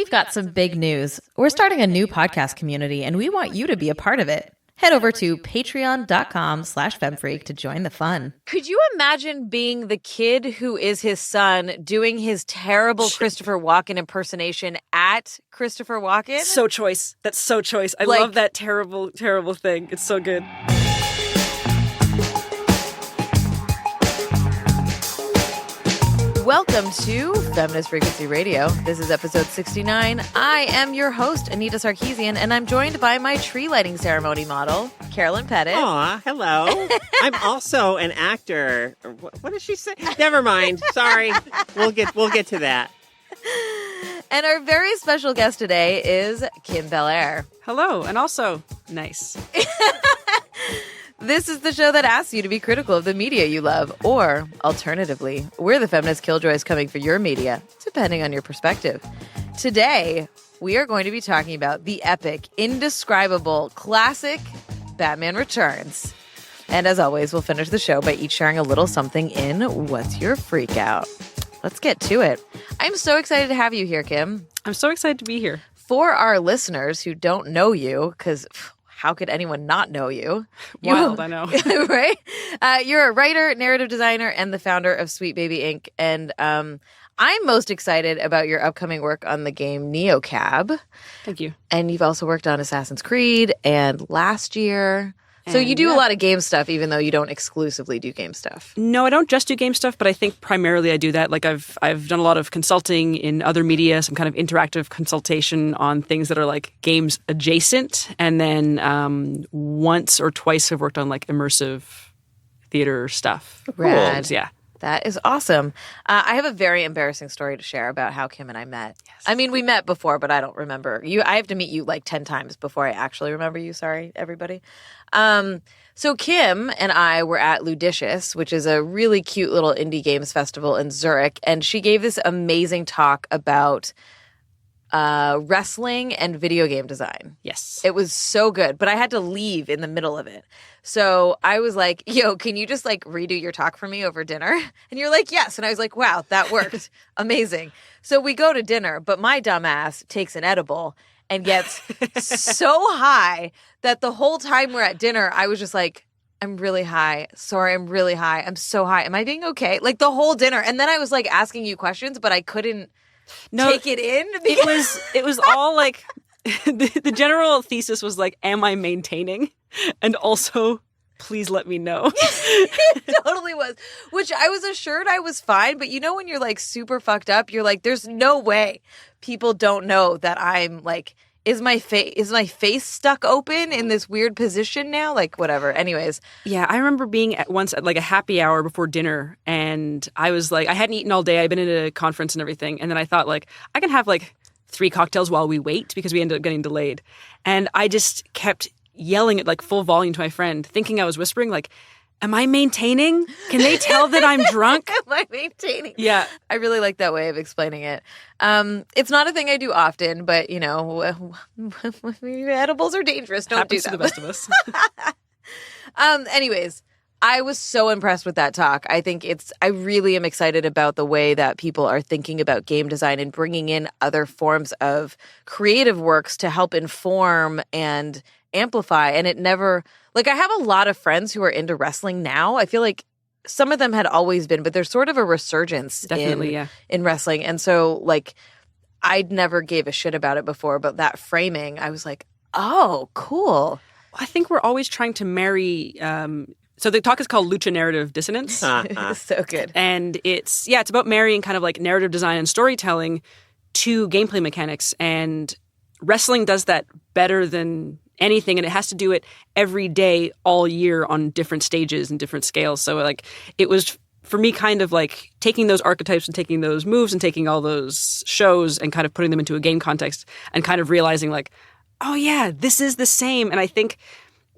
We've got some big news. We're starting a new podcast community, and we want you to be a part of it. Head over to patreon.com/FemFreak to join the fun. Could you imagine being the kid who is his son doing his terrible Christopher Walken impersonation at Christopher Walken? So choice. That's so choice. I love that terrible, terrible thing. It's so good. Welcome to Feminist Frequency Radio. This is episode 69. I am your host, Anita Sarkeesian, and I'm joined by my tree lighting ceremony model, Carolyn Pettit. Aw, hello. I'm also an actor. What did she say? Never mind. Sorry. We'll get to that. And our very special guest today is Kim Belair. Hello, and also nice. This is the show that asks you to be critical of the media you love, or alternatively, we're the feminist killjoys coming for your media, depending on your perspective. Today, we are going to be talking about the epic, indescribable, classic Batman Returns. And as always, we'll finish the show by each sharing a little something in What's Your Freak Out? Let's get to it. I'm so excited to have you here, Kim. I'm so excited to be here. For our listeners who don't know you, because how could anyone not know you? Wild, I know. Right? You're a writer, narrative designer, and the founder of Sweet Baby Inc. And I'm most excited about your upcoming work on the game NeoCab. Thank you. And you've also worked on Assassin's Creed and Last Year. So you do a lot of game stuff, even though you don't exclusively do game stuff. No, I don't just do game stuff, but I think primarily I do that. Like I've done a lot of consulting in other media, some kind of interactive consultation on things that are like games adjacent, and then once or twice I've worked on like immersive theater stuff. Rad. Cool. Yeah. That is awesome. I have a very embarrassing story to share about how Kim and I met. Yes. I mean, we met before, but I don't remember. I have to meet you like 10 times before I actually remember you. Sorry, everybody. So Kim and I were at Ludicious, which is a really cute little indie games festival in Zurich, and she gave this amazing talk about wrestling and video game design. Yes. It was so good, but I had to leave in the middle of it. So I was like, yo, can you just like redo your talk for me over dinner? And you're like, yes. And I was like, wow, that worked. Amazing. So we go to dinner, but my dumb ass takes an edible and gets so high that the whole time we're at dinner, I was just like, I'm really high. Sorry, I'm really high. I'm so high. Am I being okay? Like the whole dinner. And then I was like asking you questions, but I couldn't take it in. It was all like the general thesis was like, am I maintaining? And also, please let me know. It totally was. Which I was assured I was fine, but you know when you're like super fucked up, you're like, there's no way people don't know that I'm like, is my face stuck open in this weird position now? Like whatever. Anyways. Yeah, I remember being once at like a happy hour before dinner, and I was like, I hadn't eaten all day. I'd been at a conference and everything. And then I thought like, I can have like 3 cocktails while we wait because we ended up getting delayed. And I just kept yelling at like full volume to my friend, thinking I was whispering like, am I maintaining? Can they tell that I'm drunk? Am I maintaining? Yeah. I really like that way of explaining it. It's not a thing I do often, but you know, edibles are dangerous. Don't Happens do that. To the best of us. Anyways, I was so impressed with that talk. I really am excited about the way that people are thinking about game design and bringing in other forms of creative works to help inform and amplify. And it never, like I have a lot of friends who are into wrestling now. I feel like some of them had always been, but there's sort of a resurgence in wrestling. And so like I'd never gave a shit about it before, but that framing, I was like, oh, cool. I think we're always trying to marry so the talk is called Lucha Narrative Dissonance. So good. And it's about marrying kind of like narrative design and storytelling to gameplay mechanics. And wrestling does that better than anything, and it has to do it every day, all year on different stages and different scales. So like it was for me kind of like taking those archetypes and taking those moves and taking all those shows and kind of putting them into a game context and kind of realizing like, oh yeah, this is the same. And I think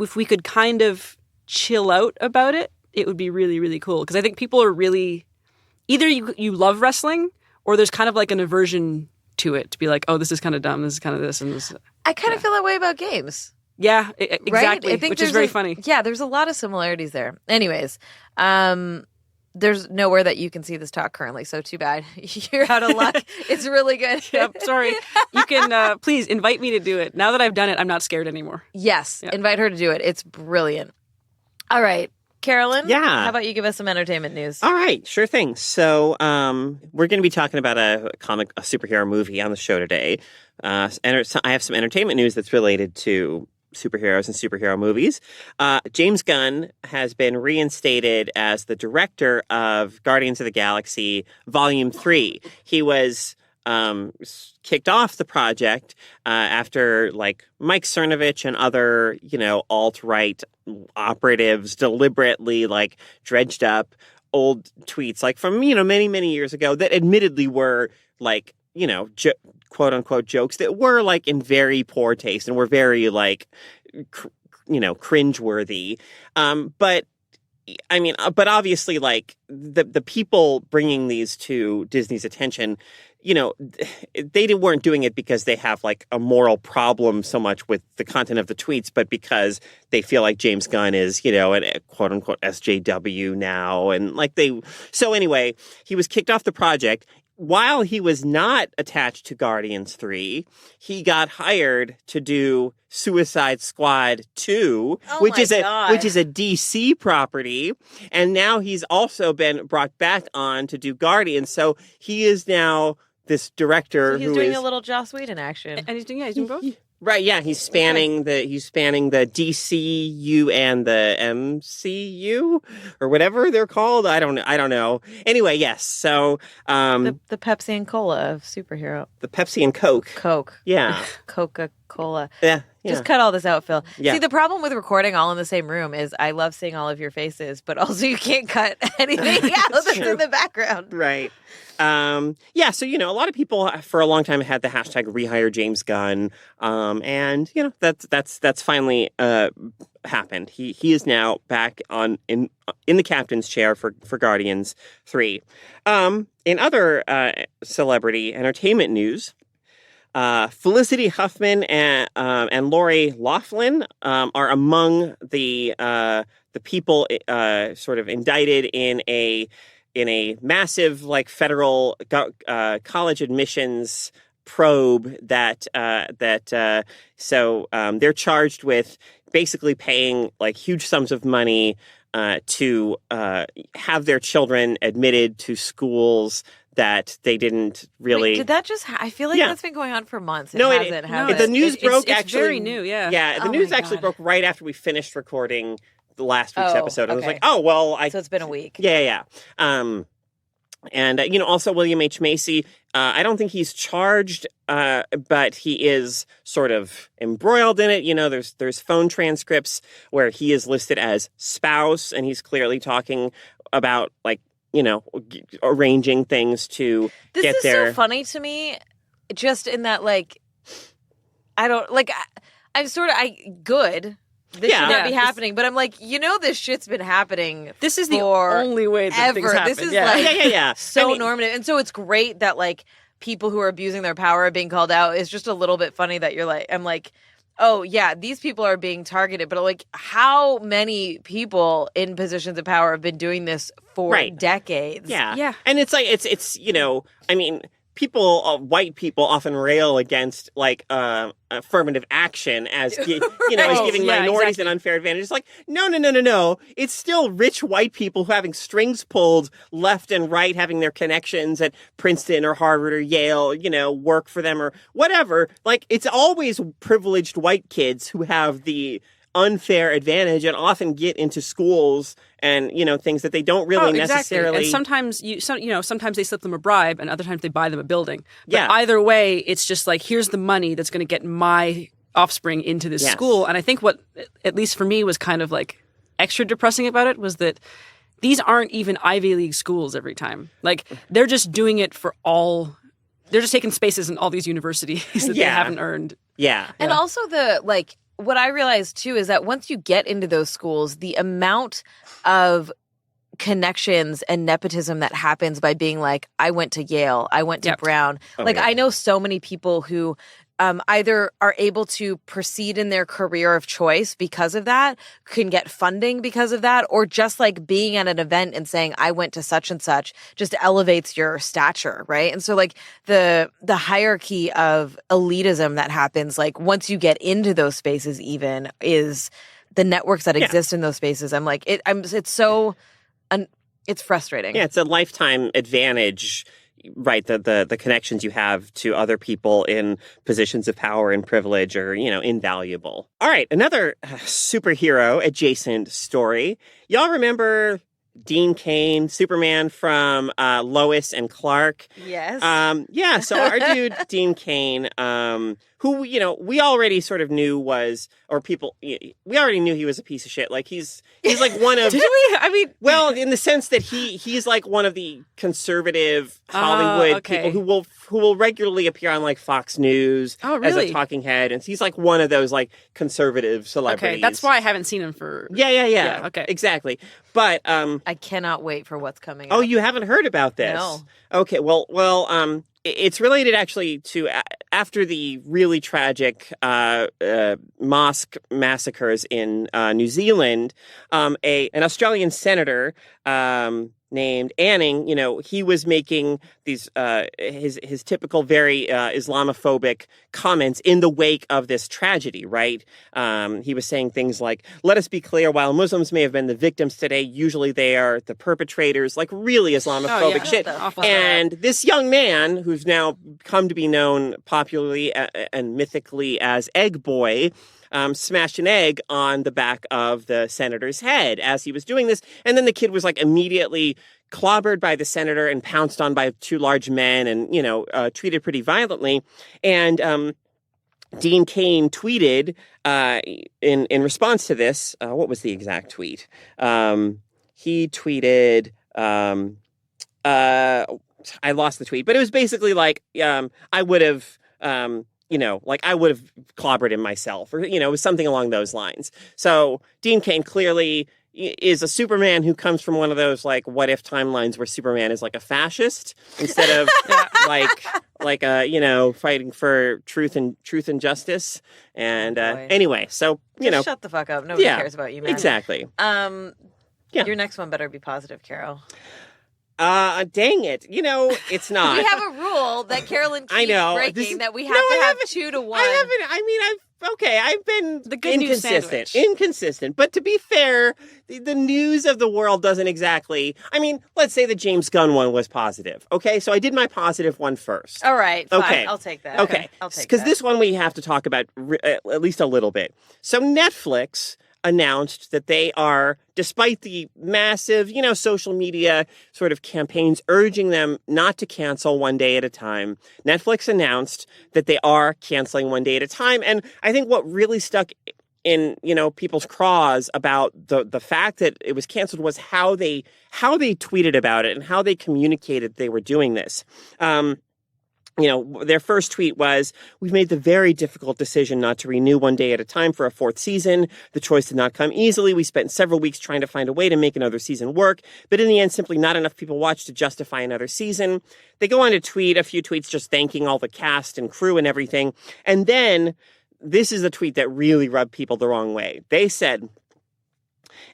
if we could kind of chill out about it, it would be really, really cool. Because I think people are really, either you love wrestling or there's kind of like an aversion to it, to be like, oh, this is kind of dumb, this is kind of this and this. I kind of feel that way about games. Yeah, exactly, right? I think which is very funny. Yeah, there's a lot of similarities there. Anyways, There's nowhere that you can see this talk currently, so too bad. You're out of luck. It's really good. Yep, sorry. You can please invite me to do it. Now that I've done it, I'm not scared anymore. Yes, invite her to do it. It's brilliant. All right. Carolyn, Yeah. how about you give us some entertainment news? All right, sure thing. So we're going to be talking about a superhero movie on the show today. I have some entertainment news that's related to superheroes and superhero movies. James Gunn has been reinstated as the director of Guardians of the Galaxy Volume 3. He was kicked off the project after like Mike Cernovich and other, alt-right operatives deliberately like dredged up old tweets like from, many, many years ago that admittedly were like, quote unquote jokes that were like in very poor taste and were very like, cringeworthy. But obviously like the people bringing these to Disney's attention, they weren't doing it because they have like a moral problem so much with the content of the tweets, but because they feel like James Gunn is, an quote unquote SJW now. And like so anyway, he was kicked off the project. While he was not attached to Guardians 3, he got hired to do Suicide Squad 2, which is a DC property, and now he's also been brought back on to do Guardians. So he is now this director he's doing a little Joss Whedon action. And he's doing both? Right, yeah, he's spanning the DCU and the MCU or whatever they're called. I don't know. Anyway, yes. So the Pepsi and Cola of superhero. The Pepsi and Coke. Yeah. Coca-Cola. Yeah. Just cut all this out, Phil. Yeah. See, the problem with recording all in the same room is I love seeing all of your faces, but also you can't cut anything out that's in the background. Right. Yeah, so, a lot of people for a long time had the hashtag rehire James Gunn. And, that's finally happened. He is now back in the captain's chair for Guardians 3. In other celebrity entertainment news, Felicity Huffman and Lori Loughlin are among the people sort of indicted in a massive like federal college admissions probe that they're charged with basically paying like huge sums of money to have their children admitted to schools that they didn't really. Wait, did that just? I feel like that's been going on for months. No, the news broke. It's very new. Yeah. Yeah, the news actually broke right after we finished recording the last week's episode. I was like, oh well, so it's been a week. Yeah. And also William H. Macy. I don't think he's charged, but he is sort of embroiled in it. There's phone transcripts where he is listed as spouse, and he's clearly talking about like. Arranging things to get there. This is so funny to me, just in that, like, I don't, like, I'm sort of, good. This should not be happening. But I'm like, this shit's been happening. This is the only way that things happen. This is like so I mean, normative. And so it's great that, like, people who are abusing their power are being called out. It's just a little bit funny that I'm like, oh, yeah, these people are being targeted. But, like, how many people in positions of power have been doing this for decades? Yeah. And it's like, it's I mean, white people often rail against, like, affirmative action as, as giving minorities an unfair advantage. It's like, no. It's still rich white people who are having strings pulled left and right, having their connections at Princeton or Harvard or Yale, work for them or whatever. Like, it's always privileged white kids who have the unfair advantage and often get into schools and things that they don't really necessarily. And sometimes sometimes they slip them a bribe, and other times they buy them a building. But either way, it's just like, here's the money that's going to get my offspring into this school. And I think what, at least for me, was kind of like extra depressing about it was that these aren't even Ivy League schools every time. Like, they're just doing it for all. They're just taking spaces in all these universities that they haven't earned. Yeah. And also what I realized, too, is that once you get into those schools, the amount of connections and nepotism that happens by being like, I went to Yale, I went to Brown. I know so many people who either are able to proceed in their career of choice because of that, can get funding because of that, or just like being at an event and saying, I went to such and such, just elevates your stature, right? And so like the hierarchy of elitism that happens, like once you get into those spaces even, is the networks that exist in those spaces. I'm like, it's frustrating. Yeah, it's a lifetime advantage, right? The connections you have to other people in positions of power and privilege are, invaluable. All right, another superhero adjacent story. Y'all remember Dean Cain, Superman from Lois and Clark? Yes. So our dude, Dean Cain, who, we already sort of knew was, or people, we already knew he was a piece of shit. Like, he's like one of... Did we? I mean... Well, in the sense that he's like one of the conservative Hollywood people who will regularly appear on like Fox News as a talking head. And he's like one of those like conservative celebrities. Okay, that's why I haven't seen him for... Yeah. Okay. Exactly. But... I cannot wait for what's coming up. Oh, you haven't heard about this? No. Okay, well, it's related actually to after the really tragic mosque massacres in New Zealand. An Australian senator named Anning, he was making these his typical very Islamophobic comments in the wake of this tragedy, right? He was saying things like, let us be clear, while Muslims may have been the victims today, usually they are the perpetrators, like really Islamophobic shit. And this young man, who's now come to be known popularly and mythically as Egg Boy, smashed an egg on the back of the senator's head as he was doing this. And then the kid was like immediately clobbered by the senator and pounced on by two large men and, treated pretty violently. And Dean Cain tweeted in response to this. What was the exact tweet? He tweeted, I lost the tweet, but it was basically like, I would have... I would have clobbered him myself, or, it was something along those lines. So Dean Cain clearly is a Superman who comes from one of those, like, what if timelines where Superman is like a fascist instead of fighting for truth and justice. And anyway, so, Just shut the fuck up. Nobody cares about you, man. Exactly. Your next one better be positive, Caro. Dang it. It's not. We have a rule that Carolyn keeps breaking that we have to have 2-1. I've been the good news sandwich. Inconsistent. But to be fair, the news of the world doesn't exactly... let's say the James Gunn one was positive. Okay, so I did my positive one first. All right, fine. Okay. I'll take that. Okay. I'll take that. Because this one we have to talk about at least a little bit. So Netflix announced that they are, despite the massive, social media sort of campaigns urging them not to cancel one day at a time, Netflix announced that they are canceling one day at a time. And I think what really stuck in, people's craws about the fact that it was canceled was how they tweeted about it and how they communicated they were doing this. Their first tweet was, we've made the very difficult decision not to renew one day at a time for a fourth season. The choice did not come easily. We spent several weeks trying to find a way to make another season work, but in the end, simply not enough people watched to justify another season. They go on to tweet a few tweets just thanking all the cast and crew and everything. And then this is the tweet that really rubbed people the wrong way. They said,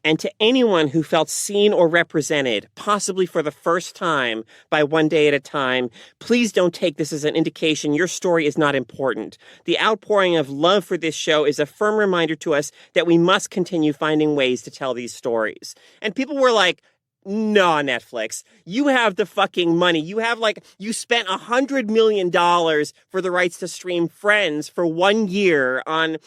and to anyone who felt seen or represented, possibly for the first time, by one day at a time, please don't take this as an indication your story is not important. The outpouring of love for this show is a firm reminder to us that we must continue finding ways to tell these stories. And people were like, no, Netflix, you have the fucking money. You spent $100 million for the rights to stream Friends for 1 year on,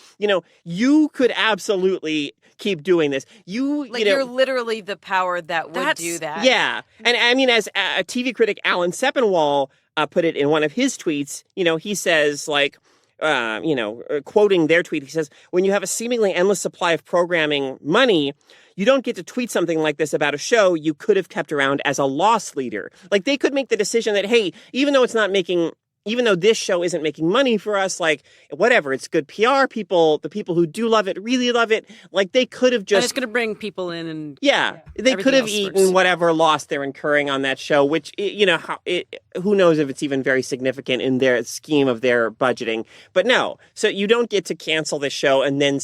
you could absolutely keep doing this. You're literally the power that would do that. Yeah. And as a TV critic, Alan Sepinwall put it in one of his tweets, he says quoting their tweet, he says, when you have a seemingly endless supply of programming money, you don't get to tweet something like this about a show you could have kept around as a loss leader. Like, they could make the decision that, hey, even though it's not making even though this show isn't making money for us, like, whatever, it's good PR. The people who do love it really love it. Like, they could have just... And it's going to bring people in and... they could have eaten whatever loss they're incurring on that show, which, who knows if it's even very significant in their scheme of their budgeting. But no, so you don't get to cancel this show and then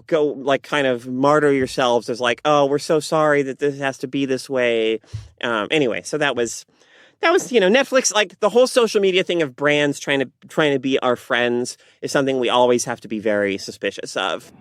go like kind of martyr yourselves as like, oh, we're so sorry that this has to be this way. Anyway, so that was Netflix, like the whole social media thing of brands trying to be our friends is something we always have to be very suspicious of.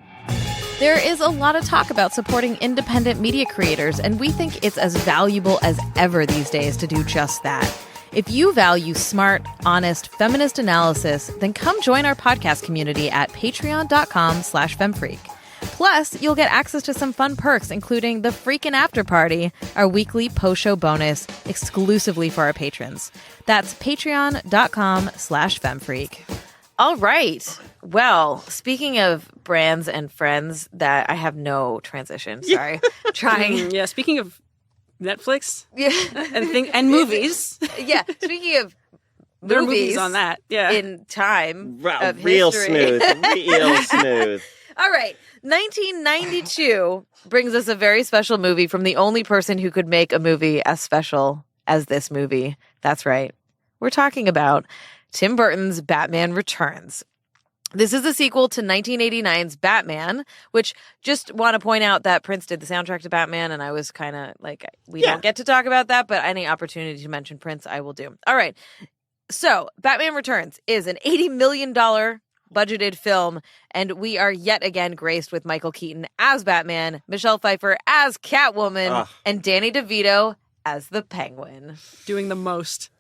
There is a lot of talk about supporting independent media creators, and we think it's as valuable as ever these days to do just that. If you value smart, honest, feminist analysis, then come join our podcast community at patreon.com/femfreak. Plus, you'll get access to some fun perks, including the FREQ After Party, our weekly post-show bonus exclusively for our patrons. That's patreon.com/femfreak. All right. Well, speaking of brands and friends, that I have no transition. Sorry. Trying. Yeah, speaking of Netflix Yeah. and movies. Yeah. Speaking of There are movies on that. Yeah. in time of Real history. smooth. Real smooth. All right. 1992 brings us a very special movie from the only person who could make a movie as special as this movie. That's right. We're talking about Tim Burton's Batman Returns. This is a sequel to 1989's Batman, which just want to point out that Prince did the soundtrack to Batman, and I was kind of like, we don't get to talk about that, but any opportunity to mention Prince, I will do. All right. So, Batman Returns is an $80 million budgeted film, and we are yet again graced with Michael Keaton as Batman, Michelle Pfeiffer as Catwoman, and Danny DeVito as the Penguin. Doing the most.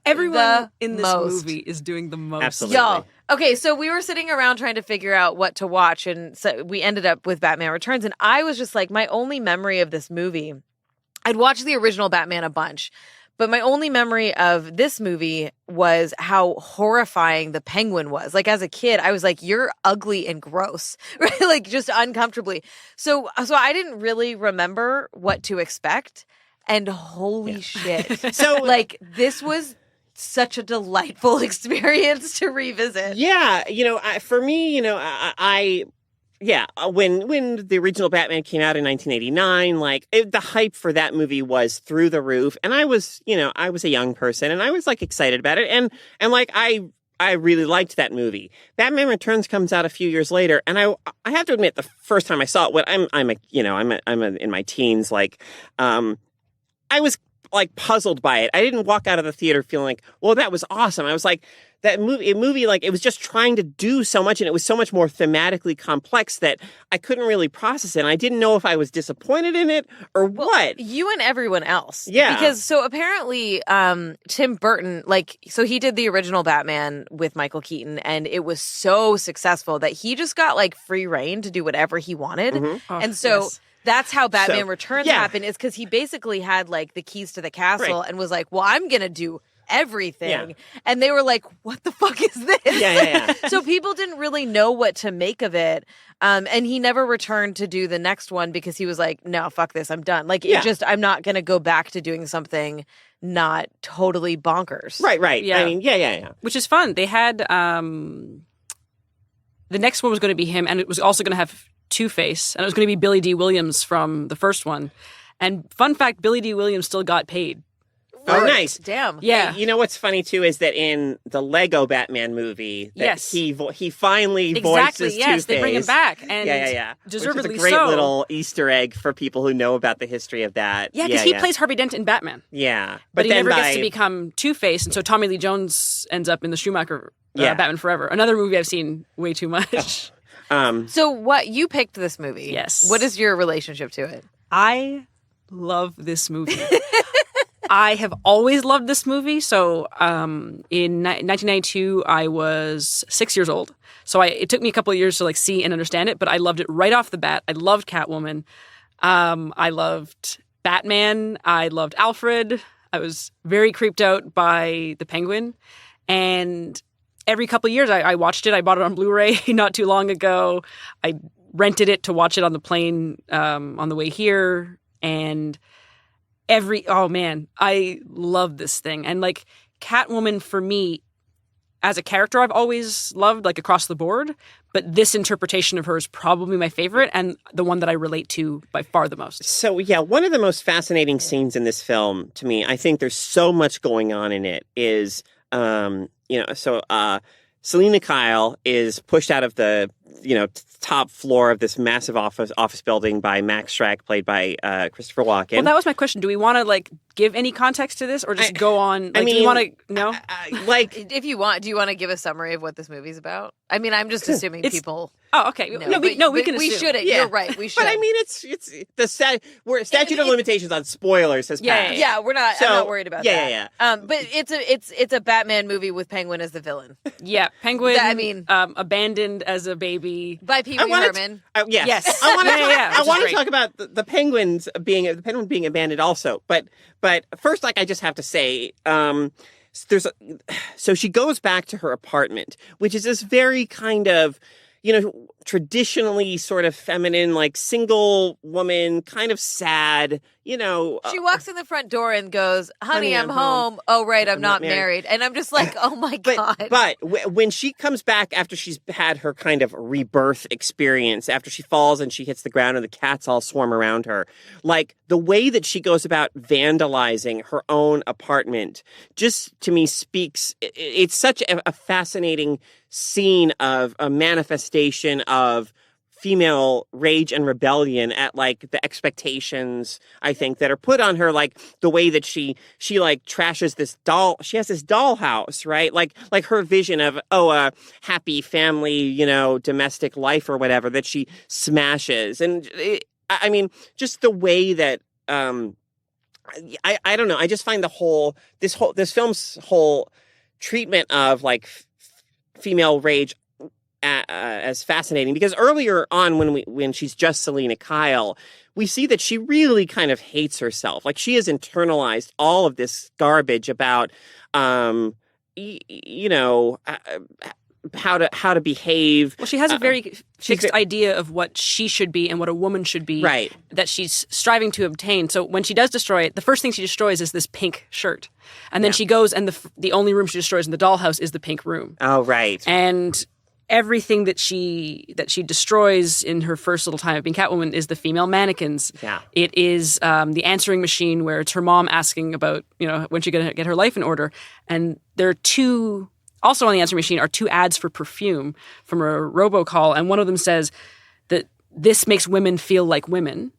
Everyone in this movie is doing the most. Absolutely. Y'all, okay, so we were sitting around trying to figure out what to watch, and so we ended up with Batman Returns, and I was just like, my only memory of this movie, I'd watched the original Batman a bunch, but my only memory of this movie was how horrifying the Penguin was. Like, as a kid, I was like, you're ugly and gross, right? Like, just uncomfortably. So I didn't really remember what to expect. And holy shit. So, like, this was such a delightful experience to revisit. Yeah. For me, when the original Batman came out in 1989, like the hype for that movie was through the roof. And I was a young person and I was like excited about it. And like, I really liked that movie. Batman Returns comes out a few years later. And I have to admit, the first time I saw it, I'm in my teens, like, I was like puzzled by it. I didn't walk out of the theater feeling like, well, that was awesome. I was like, that movie, like, it was just trying to do so much, and it was so much more thematically complex that I couldn't really process it. And I didn't know if I was disappointed in it or what. You and everyone else. Yeah. Because so apparently Tim Burton, so he did the original Batman with Michael Keaton, and it was so successful that he just got like free reign to do whatever he wanted. Mm-hmm. And so that's how Batman Returns happened, is because he basically had like the keys to the castle and was like, well, I'm going to do everything. Yeah. And they were like, what the fuck is this? Yeah. So people didn't really know what to make of it. And he never returned to do the next one because he was like, no, fuck this, I'm done. Like, I'm not going to go back to doing something not totally bonkers. Right. Yeah. I mean, yeah. Which is fun. They had, the next one was going to be him, and it was also going to have Two-Face, and it was going to be Billy D. Williams from the first one. And fun fact, Billy D. Williams still got paid. Oh, nice. Damn. Yeah. Hey, you know what's funny, too, is that in the Lego Batman movie, that he finally voices Two-Face. They bring him back. And yeah. deservedly Which is a great so. little Easter egg for people who know about the history of that. Yeah, because he plays Harvey Dent in Batman. Yeah. But he never gets to become Two-Face, and so Tommy Lee Jones ends up in the Schumacher Batman Forever. Another movie I've seen way too much. So what, you picked this movie. Yes. What is your relationship to it? I love this movie. I have always loved this movie. So in 1992, I was 6 years old. So it took me a couple of years to like see and understand it, but I loved it right off the bat. I loved Catwoman. I loved Batman. I loved Alfred. I was very creeped out by the Penguin. And every couple of years, I watched it. I bought it on Blu-ray not too long ago. I rented it to watch it on the plane on the way here. And I love this thing. And like Catwoman, for me, as a character, I've always loved, like, across the board. But this interpretation of her is probably my favorite and the one that I relate to by far the most. So, yeah, one of the most fascinating scenes in this film, to me, I think there's so much going on in it, is, Selina Kyle is pushed out of the, top floor of this massive office building by Max Schreck, played by Christopher Walken. Well, that was my question. Do we want to, like, give any context to this or just go on? Like, do you want to, no? If you want, do you want to give a summary of what this movie's about? I mean, I'm just assuming people... Oh, okay. No, we can assume. We shouldn't. Yeah. You're right. We should. But I mean, it's the statute of limitations on spoilers has passed. Yeah, we're not. I'm not worried about that. Yeah. But it's a Batman movie with Penguin as the villain. Yeah, Penguin. Abandoned as a baby by Pee Wee Herman. Yes. I want to talk about the Penguin being abandoned also. But first, I just have to say. So she goes back to her apartment, which is this very kind of, traditionally sort of feminine, like single woman, kind of sad, She walks in the front door and goes, honey, I'm home. Oh, right, I'm not married. And I'm just like, oh my God. But when she comes back after she's had her kind of rebirth experience, after she falls and she hits the ground and the cats all swarm around her, like the way that she goes about vandalizing her own apartment just to me speaks, it's such a fascinating scene of a manifestation of female rage and rebellion at like the expectations, I think, that are put on her, like the way that she like trashes this doll. She has this dollhouse, right? Like her vision of, a happy family, domestic life or whatever that she smashes. And I mean, just the way that, I don't know. I just find this film's whole treatment of like female rage as fascinating, because earlier on when she's just Selina Kyle, we see that she really kind of hates herself. Like she has internalized all of this garbage about, how to behave. Well, she has a very fixed idea of what she should be and what a woman should be, right, that she's striving to obtain. So when she does destroy it, the first thing she destroys is this pink shirt. And then she goes and the only room she destroys in the dollhouse is the pink room. Oh, right. And everything that she destroys in her first little time of being Catwoman is the female mannequins. Yeah. It is the answering machine where it's her mom asking about, when she's going to get her life in order. And there are two... Also on the answering machine are two ads for perfume from a robocall, and one of them says that this makes women feel like women,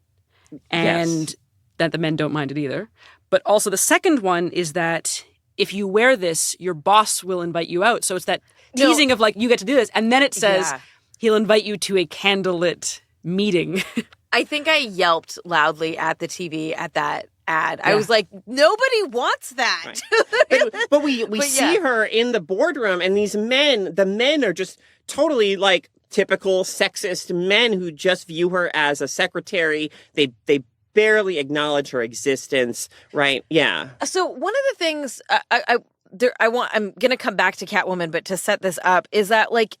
and that the men don't mind it either. But also the second one is that if you wear this, your boss will invite you out. So it's that teasing of like, you get to do this. And then it says he'll invite you to a candlelit meeting. I think I yelped loudly at the TV at that ad. I was like, nobody wants that. Right. But we see her in the boardroom, and the men are just totally like typical sexist men who just view her as a secretary. They barely acknowledge her existence, right? Yeah. So one of the things I'm going to come back to Catwoman, but to set this up is that like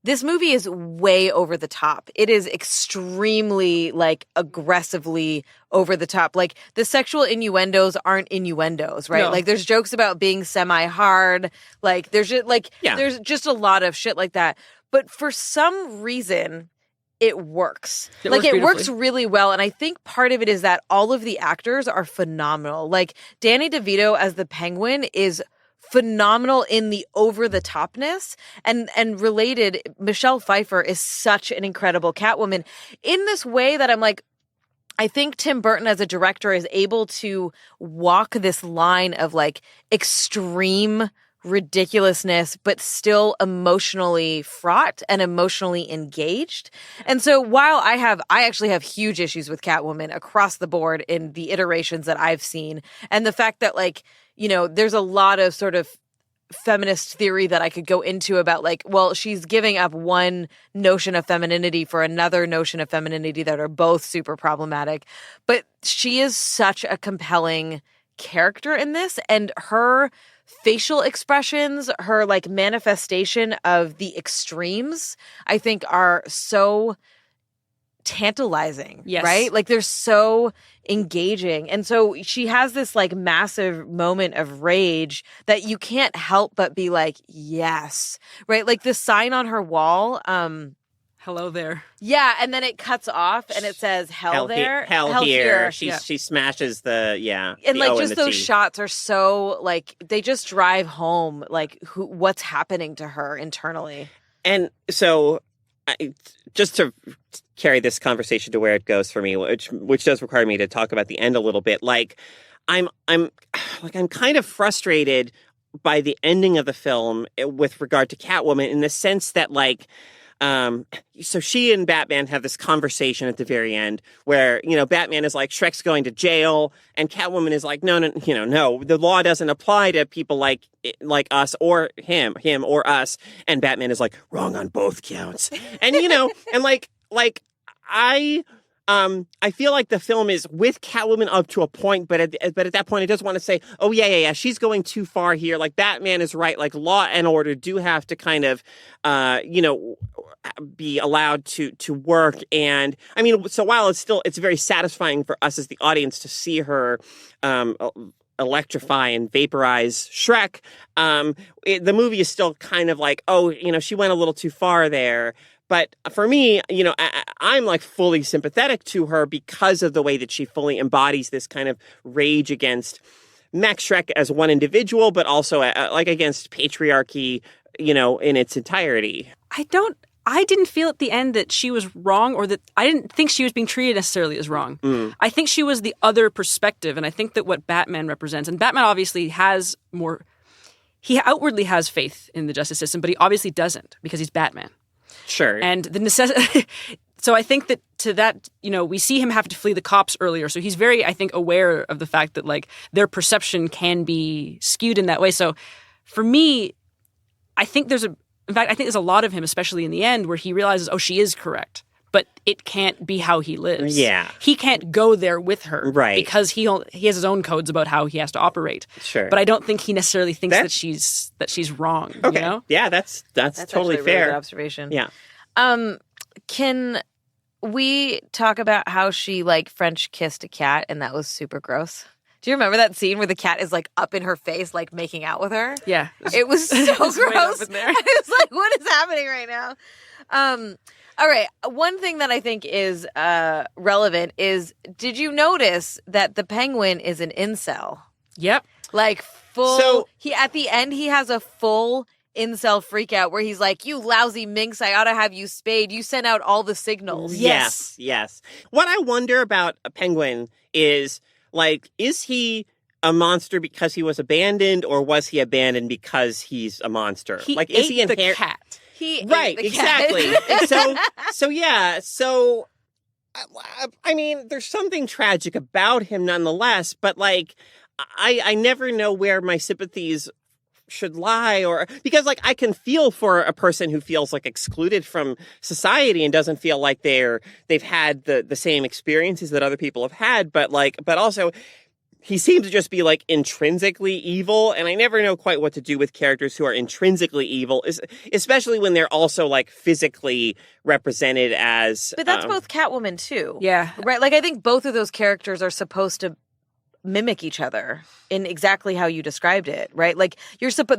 this movie is way over the top. It is extremely, like, aggressively over the top. Like, the sexual innuendos aren't innuendos, right? No. Like, there's jokes about being semi-hard. Like, there's just a lot of shit like that. But for some reason, it works. It works really well. And I think part of it is that all of the actors are phenomenal. Like, Danny DeVito as the Penguin is phenomenal in the over-the-topness, and related, Michelle Pfeiffer is such an incredible Catwoman in this way that I'm like, I think Tim Burton as a director is able to walk this line of like extreme ridiculousness, but still emotionally fraught and emotionally engaged. And so while I actually have huge issues with Catwoman across the board in the iterations that I've seen, and the fact that like, there's a lot of sort of feminist theory that I could go into about like, well, she's giving up one notion of femininity for another notion of femininity that are both super problematic. But she is such a compelling character in this, and her facial expressions, her like manifestation of the extremes, I think are so tantalizing, Yes. right? Like they're so engaging. And so she has this like massive moment of rage that you can't help but be like, yes, right? Like the sign on her wall, Hello there. yeah, and then it cuts off and it says hell there. Hell here. Yeah. She smashes the And the like O just and the those T. shots are so like they just drive home like what's happening to her internally. And so, just to carry this conversation to where it goes for me, which does require me to talk about the end a little bit. Like, I'm kind of frustrated by the ending of the film with regard to Catwoman in the sense that like. So she and Batman have this conversation at the very end where, Batman is like, Shrek's going to jail, and Catwoman is like, no, the law doesn't apply to people like us or him or us. And Batman is like, wrong on both counts. And, and like I feel like the film is with Catwoman up to a point, but at that point, it does want to say, oh, yeah, she's going too far here. Like, Batman is right. Like, law and order do have to kind of, be allowed to work. And, I mean, so while it's very satisfying for us as the audience to see her electrify and vaporize Shrek, the movie is still kind of like, oh, she went a little too far there. But for me, I'm like fully sympathetic to her because of the way that she fully embodies this kind of rage against Mech Shrek as one individual, but also like against patriarchy, in its entirety. I didn't feel at the end that she was wrong, or that I didn't think she was being treated necessarily as wrong. I think she was the other perspective, and I think that what Batman represents, and Batman obviously has more, he outwardly has faith in the justice system, but he obviously doesn't because he's Batman. Sure. And the necessity. So I think that to that, we see him have to flee the cops earlier. So he's very, I think, aware of the fact that like their perception can be skewed in that way. So for me, I think there's a lot of him, especially in the end, where he realizes, oh, she is correct, but it can't be how he lives. Yeah. He can't go there with her. Right. Because he has his own codes about how he has to operate. Sure. But I don't think he necessarily thinks that she's wrong. Okay. Yeah, that's totally actually a fair. Really good observation. Yeah. Can we talk about how she like French kissed a cat and that was super gross? Do you remember that scene where the cat is like up in her face, like making out with her? Yeah. It was so gross. Way up in there. I was like, what is happening right now? All right. One thing that I think is relevant is, did you notice that the Penguin is an incel? Yep. Like full. So- at the end, he has a full incel freak out where he's like, you lousy minx, I ought to have you spayed. You sent out all the signals. Yes. What I wonder about a Penguin is, like, is he a monster because he was abandoned, or was he abandoned because he's a monster? He like, ate is he the cat. He Right, ate the cat. exactly. So I mean, there's something tragic about him nonetheless, but like, I never know where my sympathies should lie, or because like I can feel for a person who feels like excluded from society and doesn't feel like they've had the same experiences that other people have had, but also he seems to just be like intrinsically evil, and I never know quite what to do with characters who are intrinsically evil, especially when they're also like physically represented as. But that's both Catwoman too. Yeah. Right? Like I think both of those characters are supposed to mimic each other in exactly how you described it, right? Like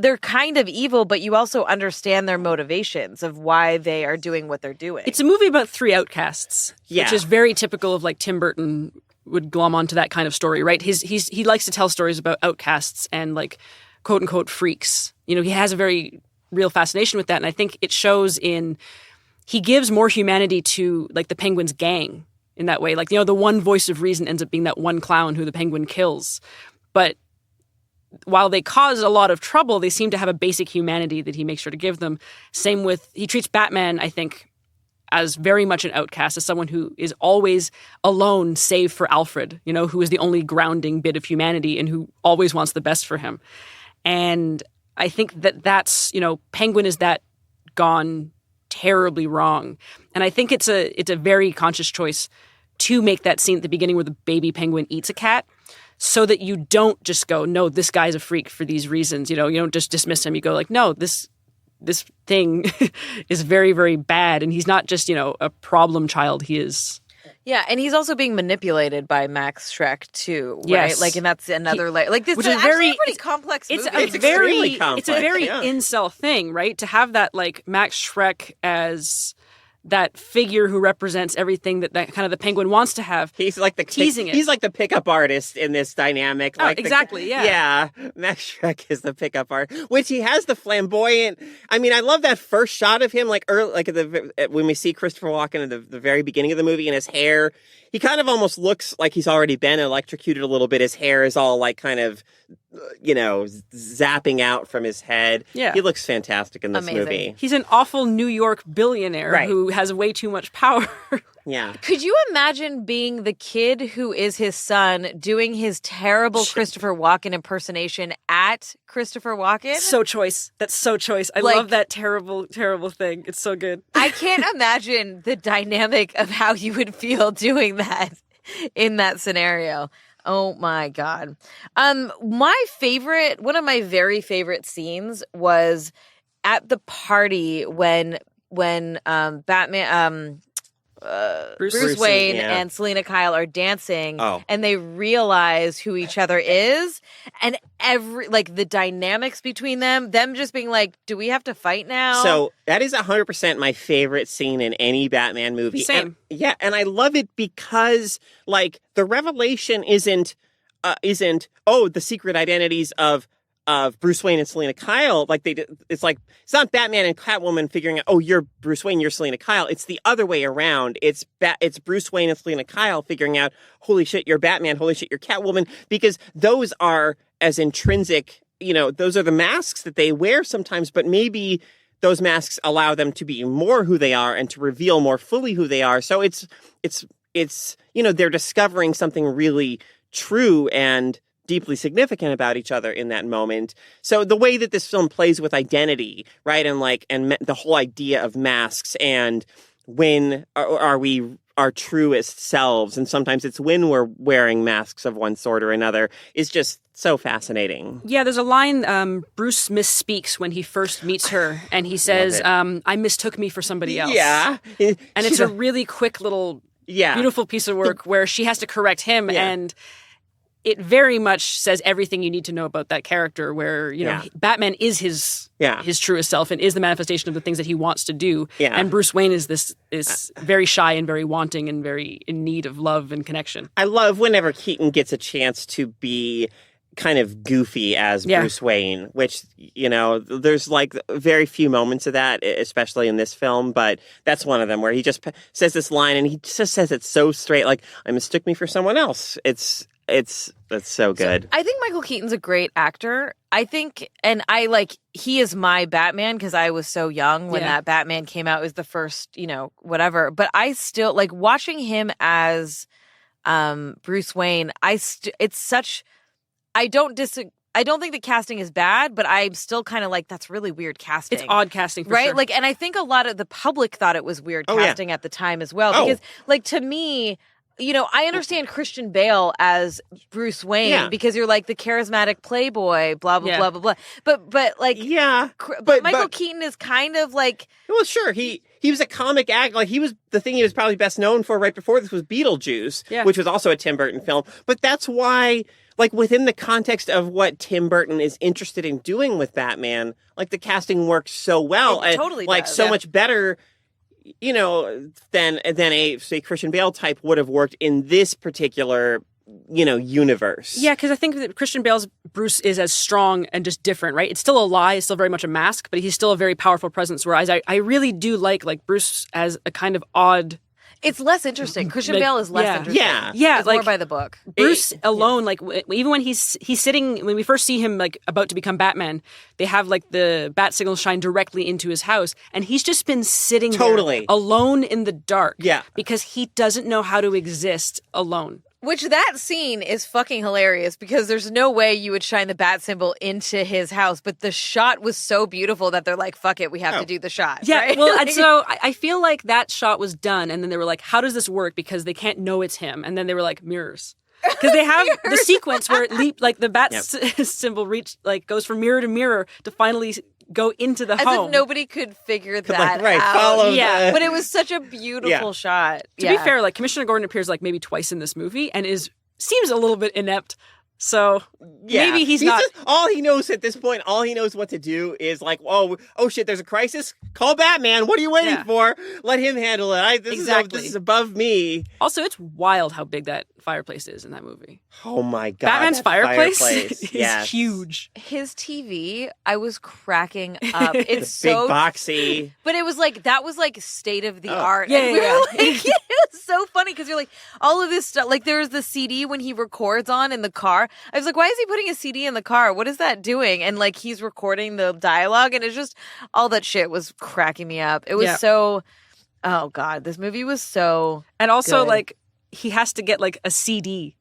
they're kind of evil, but you also understand their motivations of why they are doing what they're doing. It's a movie about three outcasts, Yeah. which is very typical of like Tim Burton would glom onto that kind of story, right? He likes to tell stories about outcasts and like quote unquote freaks. He has a very real fascination with that, and I think it shows he gives more humanity to like the Penguin's gang in that way. Like, the one voice of reason ends up being that one clown who the Penguin kills. But while they cause a lot of trouble, they seem to have a basic humanity that he makes sure to give them. Same with, he treats Batman, I think, as very much an outcast, as someone who is always alone, save for Alfred, who is the only grounding bit of humanity and who always wants the best for him. And I think that's, Penguin is that gone terribly wrong. And I think it's a very conscious choice to make that scene at the beginning where the baby penguin eats a cat, so that you don't just go, no, this guy's a freak for these reasons. You don't just dismiss him. You go like, no, this this thing is very, very bad. And he's not just, a problem child. He is... Yeah, and he's also being manipulated by Max Schreck too, right? Yes. Like, and that's another layer. Like, this which is is actually very a pretty complex movie. It's extremely complex, It's a very yeah. incel thing, right? To have that, like, Max Schreck as that figure who represents everything that kind of the Penguin wants to have. He's like the teasing it. He's like the pickup artist in this dynamic. Oh, Like exactly, yeah. Yeah, Max Schreck is the pickup art, which he has the flamboyant. I mean, I love that first shot of him, like early, like when we see Christopher Walken at the very beginning of the movie, and his hair. He kind of almost looks like he's already been electrocuted a little bit. His hair is all like kind of, zapping out from his head. Yeah. He looks fantastic in this Amazing. movie. He's an awful New York billionaire Right. who has way too much power. Yeah. Could you imagine being the kid who is his son doing his terrible Christopher Walken impersonation at Christopher Walken? So choice. That's so choice. I Like- love that terrible, terrible thing. It's so good. I can't imagine the dynamic of how you would feel doing that in that scenario. Oh my God. One of my very favorite scenes was at the party when Batman, Bruce Wayne yeah. and Selena Kyle are dancing, Oh. and they realize who each other is, and the dynamics between them just being like, do we have to fight now? So that is 100% my favorite scene in any Batman movie. Same. And I love it because, like, the revelation isn't the secret identities of Bruce Wayne and Selena Kyle. Like, it's not Batman and Catwoman figuring out, oh, you're Bruce Wayne, you're Selena Kyle. It's the other way around. It's Bruce Wayne and Selena Kyle figuring out, holy shit, you're Batman, holy shit, you're Catwoman, because those are as intrinsic, those are the masks that they wear sometimes, but maybe those masks allow them to be more who they are and to reveal more fully who they are. So it's they're discovering something really true and deeply significant about each other in that moment. So the way that this film plays with identity, right, and the whole idea of masks, and when are we our truest selves, and sometimes it's when we're wearing masks of one sort or another, is just so fascinating. Yeah, there's a line Bruce misspeaks when he first meets her, and he says, I mistook me for somebody else. Yeah. And it's a really quick little beautiful piece of work where she has to correct him, and it very much says everything you need to know about that character, where, Batman is his truest self and is the manifestation of the things that he wants to do. Yeah. And Bruce Wayne is very shy and very wanting and very in need of love and connection. I love whenever Keaton gets a chance to be kind of goofy as Bruce Wayne, which, there's like very few moments of that, especially in this film, but that's one of them where he just says this line and he just says it so straight, like, I mistook me for someone else. That's so good. So I think Michael Keaton's a great actor. I think, and he is my Batman because I was so young when that Batman came out. It was the first, whatever. But I still like watching him as Bruce Wayne. I don't think the casting is bad, but I'm still kind of like, that's really weird casting. It's odd casting, for right? sure. Like, and I think a lot of the public thought it was weird casting at the time as well. Because, to me, I understand Christian Bale as Bruce Wayne because you're like the charismatic playboy, blah blah blah blah blah. But Michael Keaton is kind of like, well, sure, he was a comic act. Like, the thing he was probably best known for right before this was Beetlejuice, which was also a Tim Burton film. But that's why, like, within the context of what Tim Burton is interested in doing with Batman, like, the casting works so well. It totally like does. So much better, than a, say, Christian Bale type would have worked in this particular, universe. Yeah, because I think that Christian Bale's Bruce is as strong and just different, right? It's still a lie, it's still very much a mask, but he's still a very powerful presence, whereas I really do like Bruce as a kind of odd... It's less interesting. Christian Bale is less interesting. Yeah. It's more by the book. Bruce alone, even when he's sitting, when we first see him about to become Batman, they have the bat signal shine directly into his house, and he's just been sitting there alone in the dark. Yeah. Because he doesn't know how to exist alone. Which that scene is fucking hilarious because there's no way you would shine the bat symbol into his house, but the shot was so beautiful that they're like, fuck it, we have to do the shot. Yeah, right? well, and so I feel like that shot was done, and then they were like, how does this work? Because they can't know it's him. And then they were like, mirrors. Because they have the sequence where it the bat symbol goes from mirror to mirror to finally go into the As home. if nobody could figure that out. Follow Yeah. But it was such a beautiful shot. To be fair, like Commissioner Gordon appears like maybe twice in this movie and seems a little bit inept. So maybe he's not. Just, all he knows at this point, all he knows what to do is like, oh shit, there's a crisis. Call Batman. What are you waiting for? Let him handle it. This is above me. Also, it's wild how big that fireplace is in that movie. Oh my god, Batman's fireplace is yes. huge. His TV, I was cracking up. It's so so big, boxy. But it was like that was like state of the art. Yeah, And we yeah. were like, it was so funny because you're like all of this stuff. Like there was the CD when he records on in the car. I was like, why is he putting a CD in the car? What is that doing? And like he's recording the dialogue, and it's just all that shit was cracking me up. It was so. Oh god, this movie was so. And also good. like he has to get like a CD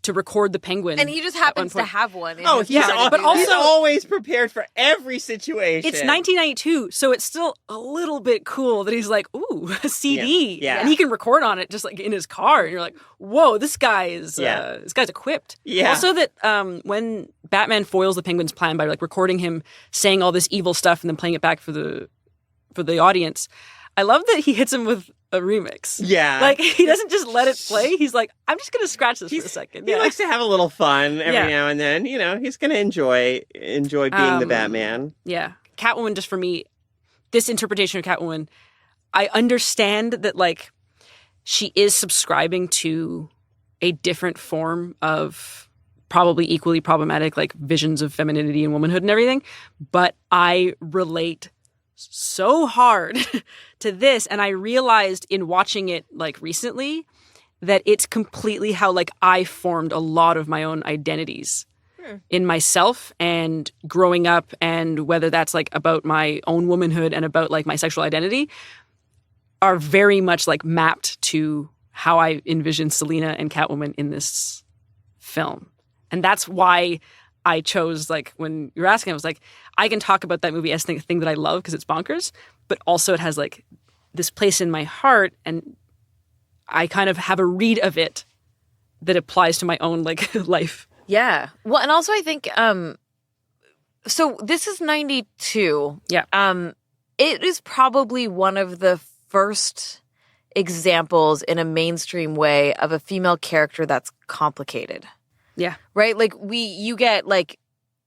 to record the Penguin, and he just happens to have one. Oh, he's also always prepared for every situation. It's 1992, so it's still a little bit cool that he's like, ooh, a CD. Yeah. And he can record on it just like in his car. And you're like, whoa, this guy's equipped. Yeah. Also that when Batman foils the Penguin's plan by like recording him saying all this evil stuff and then playing it back for the audience, I love that he hits him with a remix. Yeah. Like, he doesn't just let it play. He's like, I'm just going to scratch this for a second. He likes to have a little fun every now and then. You know, he's going to enjoy being the Batman. Yeah. Catwoman, just for me, this interpretation of Catwoman, I understand that, like, she is subscribing to a different form of probably equally problematic, like, visions of femininity and womanhood and everything. But I relate so hard to this, and I realized in watching it like recently that it's completely how like I formed a lot of my own identities in myself and growing up, and whether that's like about my own womanhood and about like my sexual identity are very much like mapped to how I envision Selina and Catwoman in this film. And that's why I chose, like, when you were asking, I was like, I can talk about that movie as the thing that I love because it's bonkers, but also it has, like, this place in my heart, and I kind of have a read of it that applies to my own, like, life. Yeah. Well, and also I think, so this is 92. Yeah. It is probably one of the first examples in a mainstream way of a female character that's complicated. Yeah. Right? Like you get like,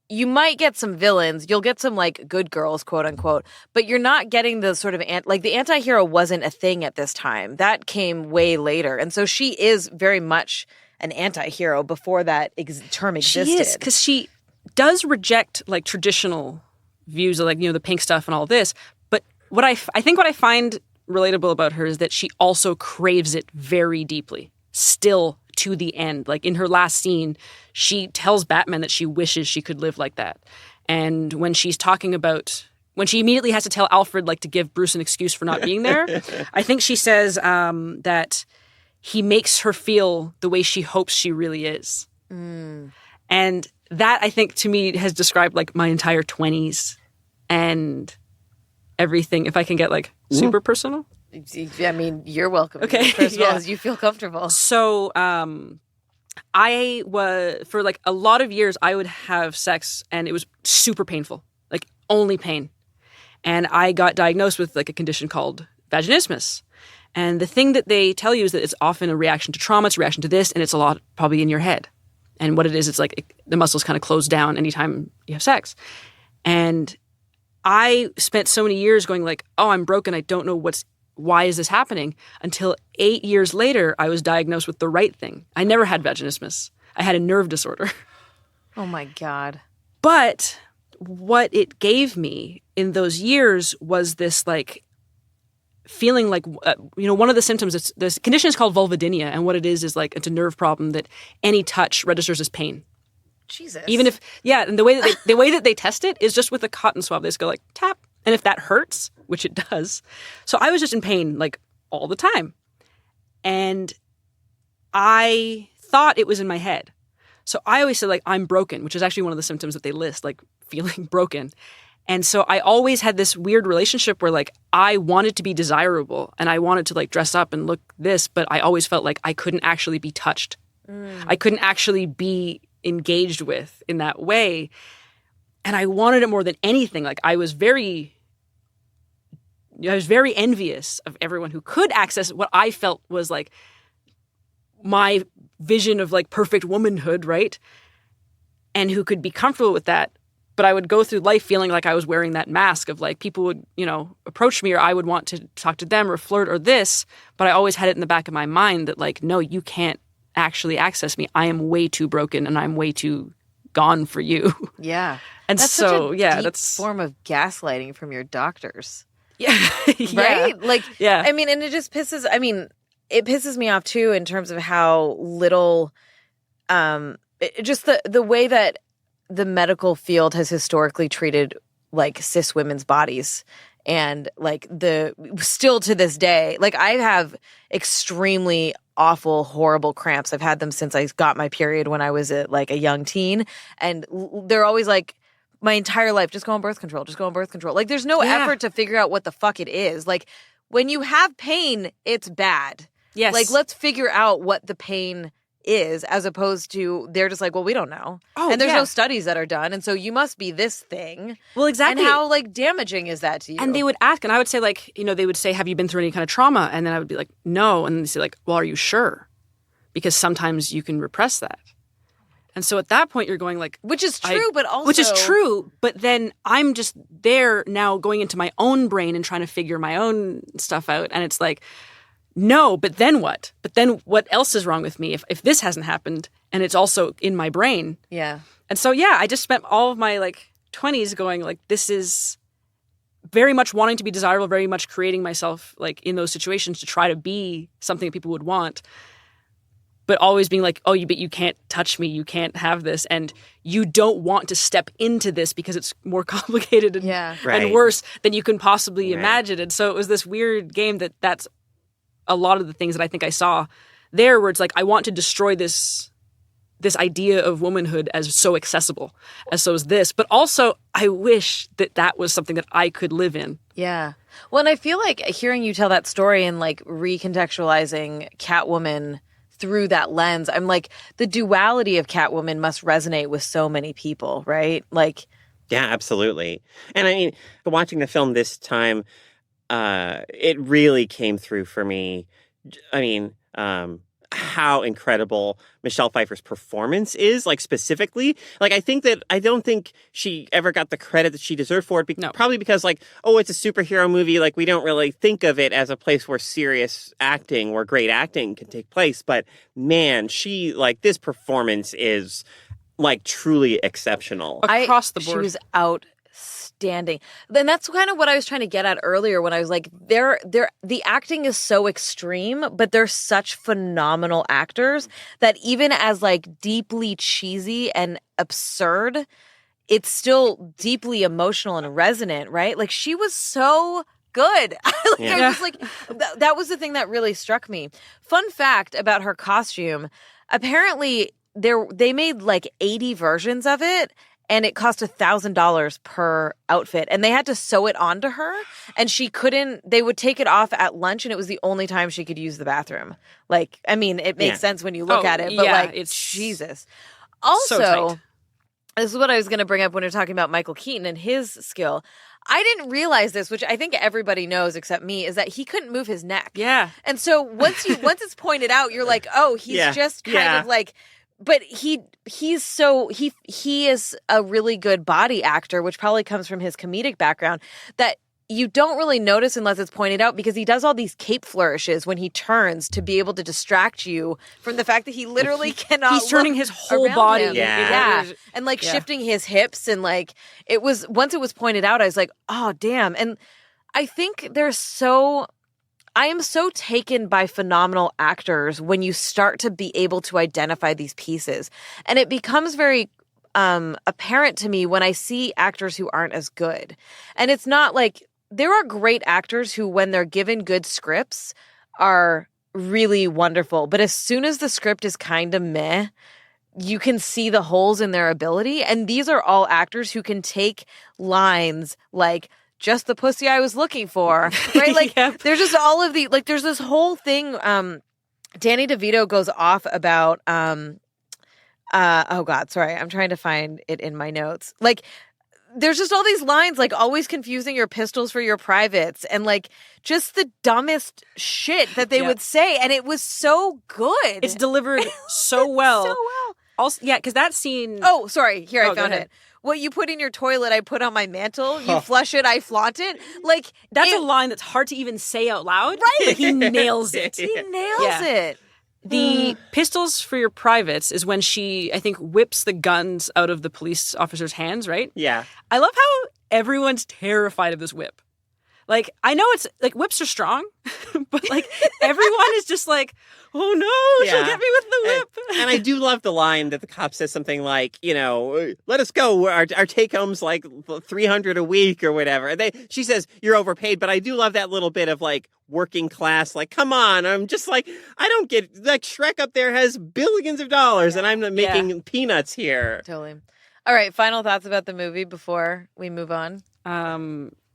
you might get some villains, you'll get some like good girls, quote unquote, but you're not getting the sort of, like the anti-hero wasn't a thing at this time. That came way later. And so she is very much an anti-hero before that term existed. She is, because she does reject like traditional views of like, you know, the pink stuff and all this. But what I think what I find relatable about her is that she also craves it very deeply, still to the end. Like in her last scene, she tells Batman that she wishes she could live like that. And when she's talking about, when she immediately has to tell Alfred like to give Bruce an excuse for not being there, I think she says that he makes her feel the way she hopes she really is. And that, I think, to me has described like my entire 20s and everything. If I can get like super personal. I mean, you're welcome. Okay. First of all, as you feel comfortable. So I was, for like a lot of years, I would have sex and it was super painful, like only pain. And I got diagnosed with like a condition called vaginismus. And the thing that they tell you is that it's often a reaction to trauma, it's a reaction to this, and it's a lot probably in your head. And what it is, it's like the muscles kind of close down anytime you have sex. And I spent so many years going like, oh, I'm broken. I don't know why is this happening? Until 8 years later, I was diagnosed with the right thing. I never had vaginismus. I had a nerve disorder. Oh my God. But what it gave me in those years was this like feeling like, one of the symptoms, this condition is called vulvodynia. And what it is like, it's a nerve problem that any touch registers as pain. Jesus. Even if, and the way that they test it is just with a cotton swab. They just go like tap. And if that hurts, which it does. So I was just in pain like all the time. And I thought it was in my head. So I always said like, I'm broken, which is actually one of the symptoms that they list, like feeling broken. And so I always had this weird relationship where like I wanted to be desirable and I wanted to like dress up and look this, but I always felt like I couldn't actually be touched. I couldn't actually be engaged with in that way. And I wanted it more than anything. Like I was very envious of everyone who could access what I felt was like my vision of like perfect womanhood, right? And who could be comfortable with that. But I would go through life feeling like I was wearing that mask of like people would, approach me or I would want to talk to them or flirt or this. But I always had it in the back of my mind that like, no, you can't actually access me. I am way too broken and I'm way too gone for you. Yeah. And that's so, such a yeah, deep that's form of gaslighting from your doctors. Yeah. Right? Like, yeah. I mean, and it just it pisses me off too in terms of how little, just the way that the medical field has historically treated like cis women's bodies. And like still to this day, like I have extremely awful, horrible cramps. I've had them since I got my period when I was a young teen. And they're always like, my entire life, just go on birth control, just go on birth control. Like there's no effort to figure out what the fuck it is. Like when you have pain, it's bad. Yes. Like let's figure out what the pain is, as opposed to they're just like, well, we don't know. Oh, and there's no studies that are done. And so you must be this thing. Well, exactly. And how like damaging is that to you? And they would ask, and I would say like, they would say, have you been through any kind of trauma? And then I would be like, no. And they'd say like, well, are you sure? Because sometimes you can repress that. And so at that point you're going like, which is true, but then I'm just there now going into my own brain and trying to figure my own stuff out. And it's like, no, but then what? But then what else is wrong with me if this hasn't happened and it's also in my brain? Yeah. And so, yeah, I just spent all of my 20s going like, this is very much wanting to be desirable, very much creating myself like in those situations to try to be something that people would want. But always being like, but you can't touch me. You can't have this. And you don't want to step into this because it's more complicated and worse than you can possibly imagine. And so it was this weird game that's a lot of the things that I think I saw there where it's like, I want to destroy this idea of womanhood as so accessible, as so is this. But also, I wish that was something that I could live in. Yeah. Well, and I feel like hearing you tell that story and like recontextualizing Catwoman through that lens, I'm like, the duality of Catwoman must resonate with so many people, right? Like, yeah, absolutely. And I mean, watching the film this time, it really came through for me. I mean, how incredible Michelle Pfeiffer's performance is, like specifically. Like, I don't think she ever got the credit that she deserved for it. Probably because like, it's a superhero movie. Like we don't really think of it as a place where serious acting, where great acting can take place. But man, this performance is like truly exceptional across the board. She was outstanding. Then that's kind of what I was trying to get at earlier when I was like, the acting is so extreme, but they're such phenomenal actors that even as like deeply cheesy and absurd, it's still deeply emotional and resonant, right? Like she was so good. I was like, that was the thing that really struck me. Fun fact about her costume, apparently they made like 80 versions of it. And it cost $1,000 per outfit. And they had to sew it onto her. And they would take it off at lunch. And it was the only time she could use the bathroom. Like, I mean, it makes sense when you look at it. But it's Jesus. Also, so this is what I was going to bring up when we we're talking about Michael Keaton and his skill. I didn't realize this, which I think everybody knows except me, is that he couldn't move his neck. Yeah. And so once it's pointed out, you're like, he's just kind of like... But he is a really good body actor, which probably comes from his comedic background, that you don't really notice unless it's pointed out, because he does all these cape flourishes when he turns to be able to distract you from the fact that he literally cannot. He's turning his whole body. Him. Yeah. And like shifting his hips, and like once it was pointed out, I was like, oh damn. And I think I am so taken by phenomenal actors when you start to be able to identify these pieces. And it becomes very apparent to me when I see actors who aren't as good. And it's not like, there are great actors who, when they're given good scripts, are really wonderful. But as soon as the script is kind of meh, you can see the holes in their ability. And these are all actors who can take lines like, just the pussy I was looking for, right? Like, there's just all of the, like, there's this whole thing. Danny DeVito goes off about, oh God, sorry. I'm trying to find it in my notes. Like, there's just all these lines like always confusing your pistols for your privates and like just the dumbest shit that they would say. And it was so good. It's delivered so well. So well. Also, yeah, because that scene. Oh, sorry. Here, I found ahead. it. What you put in your toilet, I put on my mantle. You flush it, I flaunt it. Like That's a line that's hard to even say out loud. Right. But he nails it. He nails it. The pistols for your privates is when she, I think, whips the guns out of the police officer's hands, right? Yeah. I love how everyone's terrified of this whip. Like, I know it's, like, whips are strong, but, like, everyone is just like, oh, no, she'll get me with the whip. And I do love the line that the cop says something like, let us go. Our take-home's like $300 a week or whatever. She says, you're overpaid. But I do love that little bit of, like, working class. Like, come on. I'm just like, I don't get, like, Shrek up there has billions of dollars and I'm making peanuts here. Totally. All right. Final thoughts about the movie before we move on.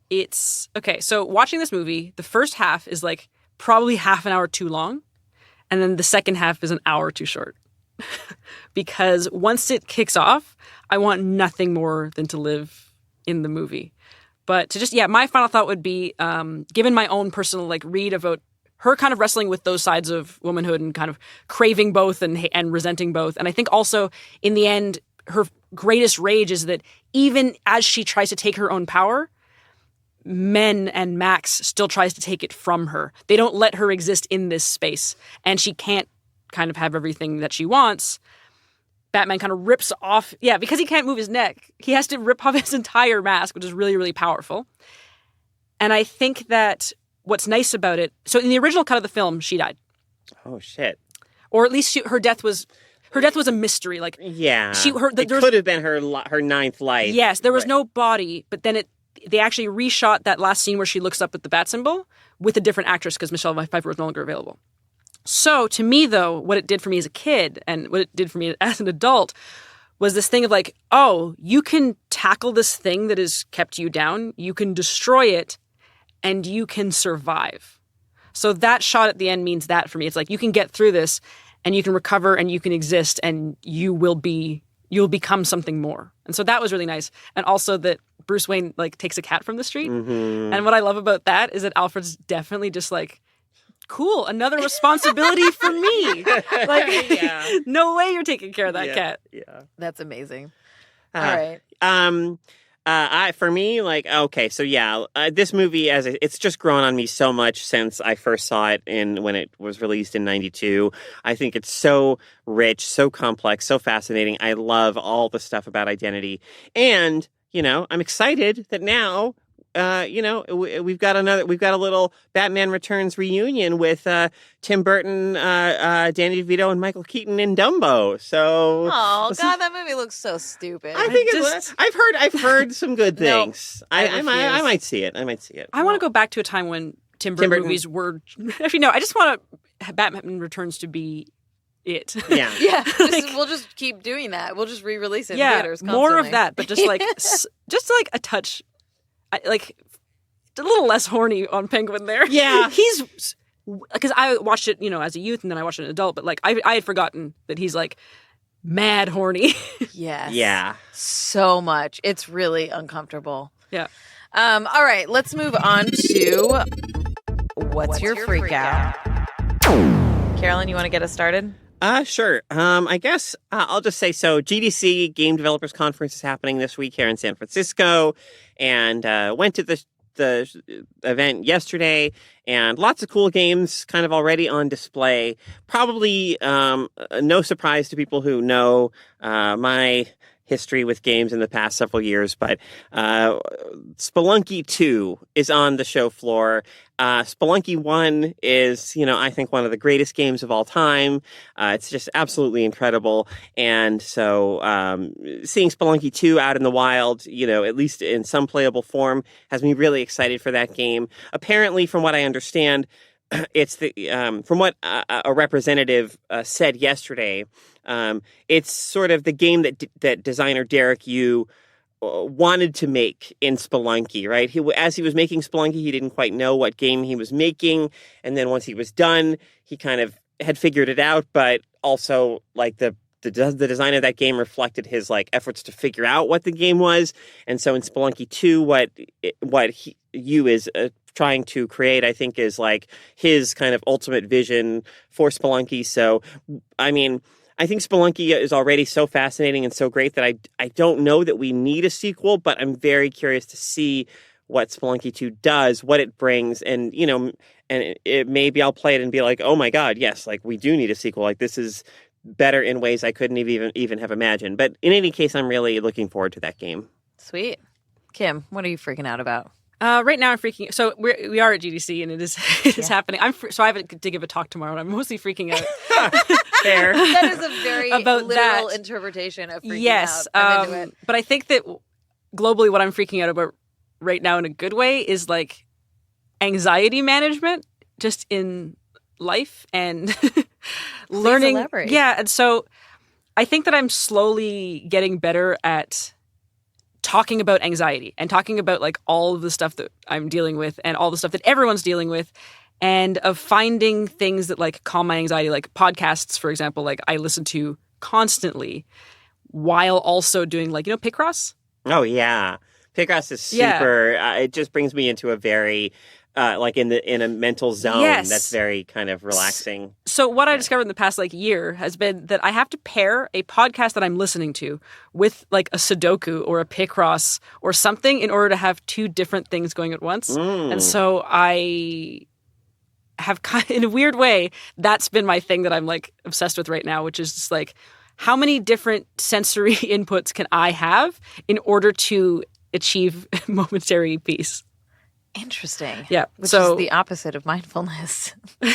It's okay. So watching this movie, the first half is like probably half an hour too long. And then the second half is an hour too short. Because once it kicks off, I want nothing more than to live in the movie. But to just, my final thought would be, given my own personal like read about her kind of wrestling with those sides of womanhood and kind of craving both and resenting both. And I think also in the end, her greatest rage is that even as she tries to take her own power, Men and Max still tries to take it from her. They don't let her exist in this space. And she can't kind of have everything that she wants. Batman kind of rips off, because he can't move his neck. He has to rip off his entire mask, which is really, really powerful. And I think that what's nice about it, so in the original cut of the film, she died. Oh, shit. Or at least her death was a mystery. Like, it could have been her ninth life. Yes, there was no body, but then they actually reshot that last scene where she looks up at the bat symbol with a different actress because Michelle Pfeiffer was no longer available. So to me, though, what it did for me as a kid and what it did for me as an adult was this thing of like, oh, you can tackle this thing that has kept you down, you can destroy it, and you can survive. So that shot at the end means that for me. It's like you can get through this and you can recover and you can exist and you'll become something more. And so that was really nice. And also that Bruce Wayne like takes a cat from the street. Mm-hmm. And what I love about that is that Alfred's definitely just like, cool, another responsibility for me. Like, no way you're taking care of that cat. Yeah. That's amazing. All right. For me, like, okay, so this movie, it's just grown on me so much since I first saw it when it was released in 92. I think it's so rich, so complex, so fascinating. I love all the stuff about identity. And, I'm excited that now, we've got a little Batman Returns reunion with Tim Burton, Danny DeVito, and Michael Keaton in Dumbo. So, oh god, that movie looks so stupid. I think I've heard some good things. I might see it. I want to go back to a time when Tim Burton movies were. Actually, no. I just want Batman Returns to be it. Yeah. We'll just keep doing that. We'll just re-release it in theaters constantly. More of that, but just like a touch. Like a little less horny on Penguin there. Yeah. He's because I watched it, as a youth and then I watched it as an adult, but like I had forgotten that he's like mad horny. Yes. Yeah. So much. It's really uncomfortable. Yeah. All right, let's move on to what's your freak out? Carolyn, you want to get us started? Sure. I guess I'll just say so. GDC, Game Developers Conference, is happening this week here in San Francisco, and went to the event yesterday, and lots of cool games kind of already on display. Probably no surprise to people who know my history with games in the past several years, but Spelunky 2 is on the show floor. Spelunky 1 is, I think one of the greatest games of all time. It's just absolutely incredible. And so seeing Spelunky 2 out in the wild, at least in some playable form, has me really excited for that game. Apparently, from what I understand, it's from what a representative said yesterday, it's sort of the game that designer Derek Yu wanted to make in Spelunky, right? As he was making Spelunky, he didn't quite know what game he was making, and then once he was done, he kind of had figured it out, but also like the the design of that game reflected his like efforts to figure out what the game was. And so in Spelunky 2, what you is trying to create, I think, is like his kind of ultimate vision for Spelunky. So, I mean, I think Spelunky is already so fascinating and so great that I don't know that we need a sequel, but I'm very curious to see what Spelunky 2 does, what it brings, and, you know, and maybe I'll play it and be like, oh my God, yes, like we do need a sequel. Like this is better in ways I couldn't even have imagined. But in any case, I'm really looking forward to that game. Sweet. Kim, what are you freaking out about? Right now I'm freaking. So we are at GDC and it is happening. So I have to give a talk tomorrow and I'm mostly freaking out. Fair. That is a very literal interpretation of freaking out. I'm into it. But I think that globally what I'm freaking out about right now in a good way is like anxiety management just in life and learning. Elaborate. Yeah. And so I think that I'm slowly getting better at talking about anxiety and talking about like all of the stuff that I'm dealing with and all the stuff that everyone's dealing with, and of finding things that like calm my anxiety, like podcasts, for example, like I listen to constantly while also doing like, you know, Picross. Oh yeah. Picross is super, it just brings me into a very, like in a mental zone that's very kind of relaxing. So what I discovered in the past like year has been that I have to pair a podcast that I'm listening to with like a Sudoku or a Picross or something in order to have two different things going at once. And so I have kind of, in a weird way, that's been my thing that I'm like obsessed with right now, which is just like, how many different sensory inputs can I have in order to achieve momentary peace? Interesting. Yeah. Which is the opposite of mindfulness.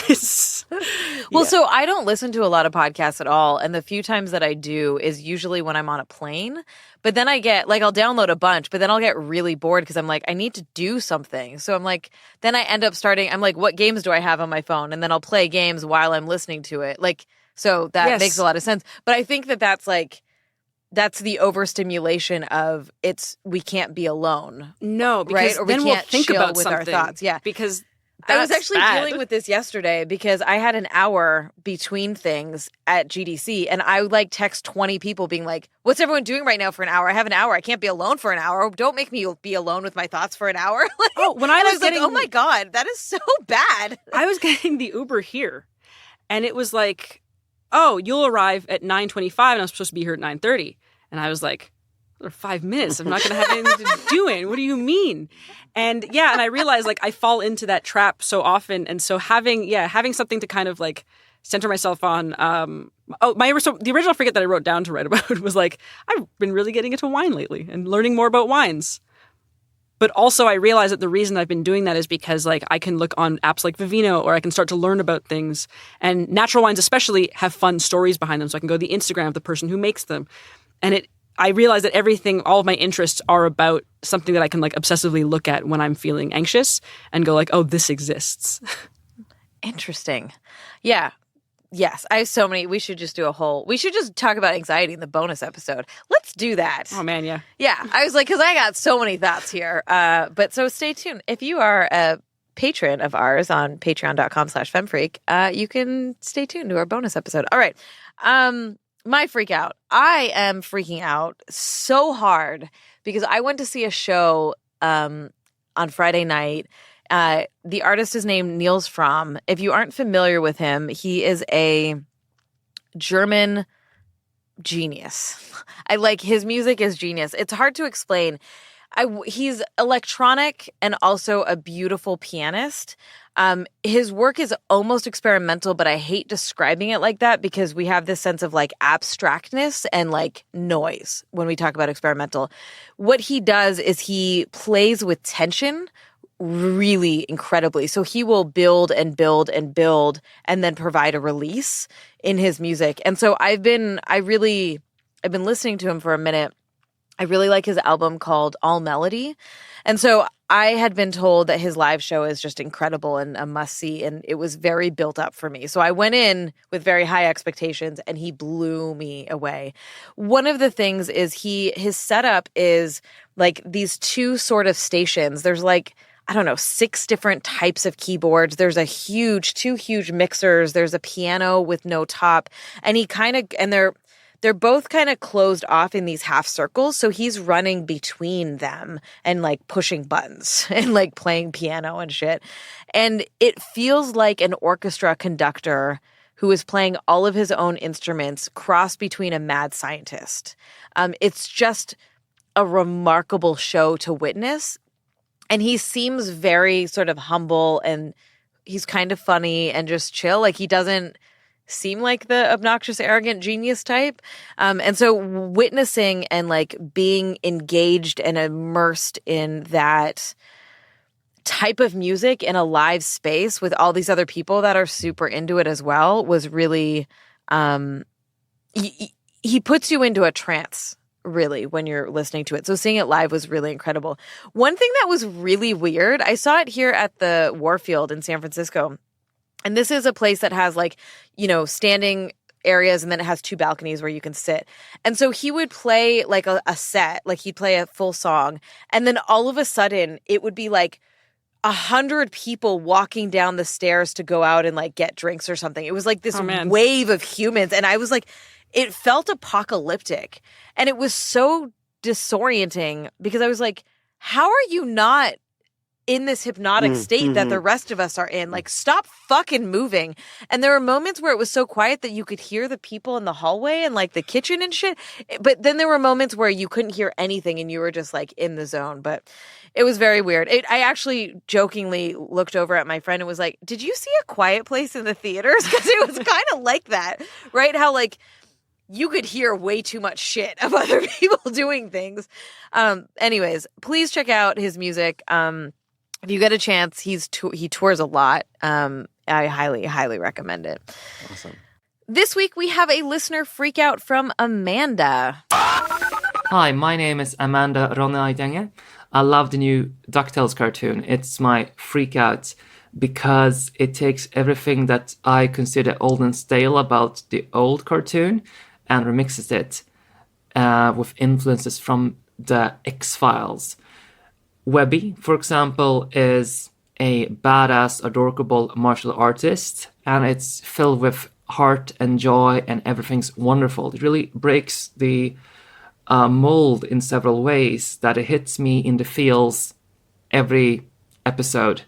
So I don't listen to a lot of podcasts at all. And the few times that I do is usually when I'm on a plane. But then I get, like, I'll download a bunch, but then I'll get really bored because I'm like, I need to do something. So I'm like, then I end up I'm like, what games do I have on my phone? And then I'll play games while I'm listening to it. Like, so that makes a lot of sense. But I think that's like, that's the overstimulation of we can't be alone. No, because right? Or then we can't we'll think chill about with something. our thoughts. Yeah. Because I was actually bad. dealing with this yesterday because I had an hour between things at GDC and I like text 20 people being like, what's everyone doing right now for an hour? I have an hour. I can't be alone for an hour. Don't make me be alone with my thoughts for an hour. When I was getting, like, oh my God, that is so bad. I was getting the Uber here and it was like, oh, you'll arrive at 9:25 and I'm supposed to be here at 9:30. And I was like, 5 minutes. I'm not going to have anything to do it. What do you mean? And and I realized like I fall into that trap so often. And so having something to kind of like center myself on. The original Forget that I wrote down to write about was like, I've been really getting into wine lately and learning more about wines. But also I realized that the reason I've been doing that is because like I can look on apps like Vivino or I can start to learn about things. And natural wines especially have fun stories behind them. So I can go to the Instagram of the person who makes them. And I realize that all of my interests are about something that I can like obsessively look at when I'm feeling anxious and go like, oh, this exists. Interesting. Yeah. Yes. I have so many. We should just talk about anxiety in the bonus episode. Let's do that. Oh man. Yeah. Yeah. I was like, because I got so many thoughts here. But so stay tuned. If you are a patron of ours on patreon.com/FemFreak, you can stay tuned to our bonus episode. All right. My freak out. I am freaking out so hard because I went to see a show on Friday night. The artist is named Nils Frahm. If you aren't familiar with him, he is a German genius. His music is genius. It's hard to explain. He's electronic and also a beautiful pianist. His work is almost experimental, but I hate describing it like that because we have this sense of like abstractness and like noise when we talk about experimental. What he does is he plays with tension really incredibly. So he will build and build and build and then provide a release in his music. And so I've been listening to him for a minute. I really like his album called All Melody. And so I had been told that his live show is just incredible and a must-see, and it was very built up for me. So I went in with very high expectations, and he blew me away. One of the things is his setup is like these two sort of stations. There's like, I don't know, 6 different types of keyboards. There's 2 huge mixers. There's a piano with no top. And they're both kind of closed off in these half circles. So he's running between them and like pushing buttons and like playing piano and shit. And it feels like an orchestra conductor who is playing all of his own instruments crossed between a mad scientist. It's just a remarkable show to witness. And he seems very sort of humble, and he's kind of funny and just chill. Like, he doesn't seem like the obnoxious, arrogant genius type. And so witnessing and like being engaged and immersed in that type of music in a live space with all these other people that are super into it as well was really, he puts you into a trance, really, when you're listening to it. So seeing it live was really incredible. One thing that was really weird, I saw it here at the Warfield in San Francisco. And this is a place that has like, you know, standing areas, and then it has 2 balconies where you can sit. And so he would play like a set, like he'd play a full song. And then all of a sudden it would be like 100 people walking down the stairs to go out and like get drinks or something. It was like this wave of humans. And I was like, it felt apocalyptic. And it was so disorienting because I was like, how are you not in this hypnotic state that the rest of us are in? Like, stop fucking moving. And there were moments where it was so quiet that you could hear the people in the hallway and like the kitchen and shit. But then there were moments where you couldn't hear anything and you were just like in the zone. But it was very weird. I actually jokingly looked over at my friend and was like, did you see A Quiet Place in the theaters? Because it was kind of like that, right? How like you could hear way too much shit of other people doing things. Anyways, please check out his music. If you get a chance, he tours a lot. I highly recommend it. Awesome. This week we have a listener freak out from Amanda. Hi, my name is Amanda Ronneidenge. I love the new DuckTales cartoon. It's my freak out because it takes everything that I consider old and stale about the old cartoon and remixes it with influences from the X-Files. Webby, for example, is a badass, adorable martial artist, and it's filled with heart and joy, and everything's wonderful. It really breaks the mold in several ways that it hits me in the feels every episode,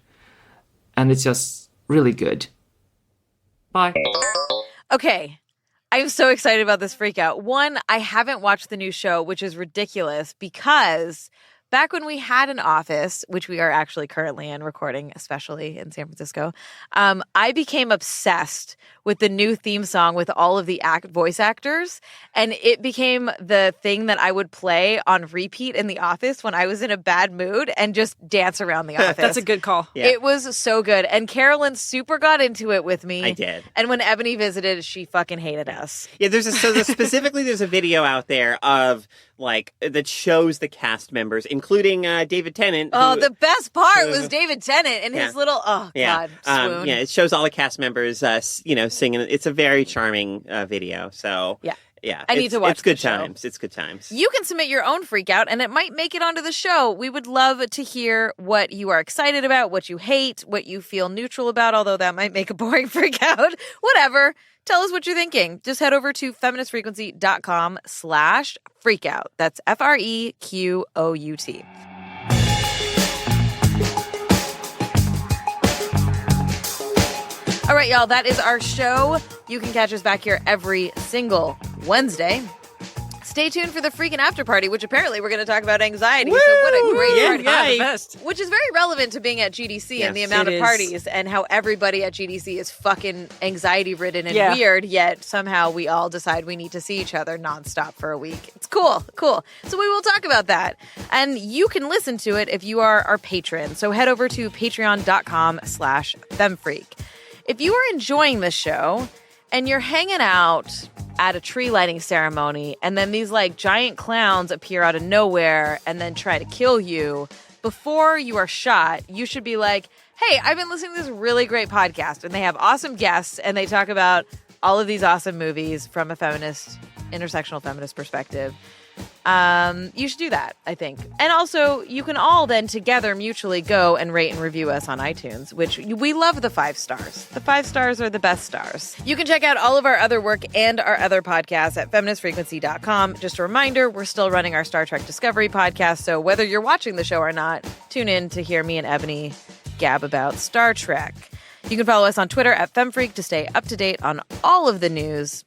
and it's just really good. Bye. Okay. I'm so excited about this freak out. One, I haven't watched the new show, which is ridiculous because back when we had an office, which we are actually currently in, recording, especially in San Francisco, I became obsessed with the new theme song with all of the voice actors. And it became the thing that I would play on repeat in the office when I was in a bad mood and just dance around the office. That's a good call. Yeah. It was so good. And Carolyn super got into it with me. I did. And when Ebony visited, she fucking hated us. Yeah, specifically there's a video out there of like that shows the cast members, including David Tennant. The best part was David Tennant and his little God swoon. It shows all the cast members, singing. It's a very charming video. So yeah, I need to watch. It's good times. It's good times. You can submit your own freak out, and it might make it onto the show. We would love to hear what you are excited about, what you hate, what you feel neutral about. Although that might make a boring freak out. Whatever. Tell us what you're thinking. Just head over to feministfrequency.com/freakout. That's FREQOUT. All right, y'all, that is our show. You can catch us back here every single Wednesday. Stay tuned for the freaking after party, which apparently we're going to talk about anxiety. Woo! So what a great party. Yeah, the best. Which is very relevant to being at GDC and the amount of parties and how everybody at GDC is fucking anxiety-ridden and weird, yet somehow we all decide we need to see each other nonstop for a week. It's cool. So we will talk about that. And you can listen to it if you are our patron. So head over to patreon.com/femfreak. If you are enjoying this show and you're hanging out at a tree lighting ceremony and then these like giant clowns appear out of nowhere and then try to kill you, before you are shot, you should be like, hey, I've been listening to this really great podcast and they have awesome guests and they talk about all of these awesome movies from a intersectional feminist perspective. You should do that, I think. And also, you can all then together mutually go and rate and review us on iTunes, which we love the 5 stars. The 5 stars are the best stars. You can check out all of our other work and our other podcasts at feministfrequency.com. Just a reminder, we're still running our Star Trek Discovery podcast, so whether you're watching the show or not, tune in to hear me and Ebony gab about Star Trek. You can follow us on Twitter at FemFreak to stay up to date on all of the news.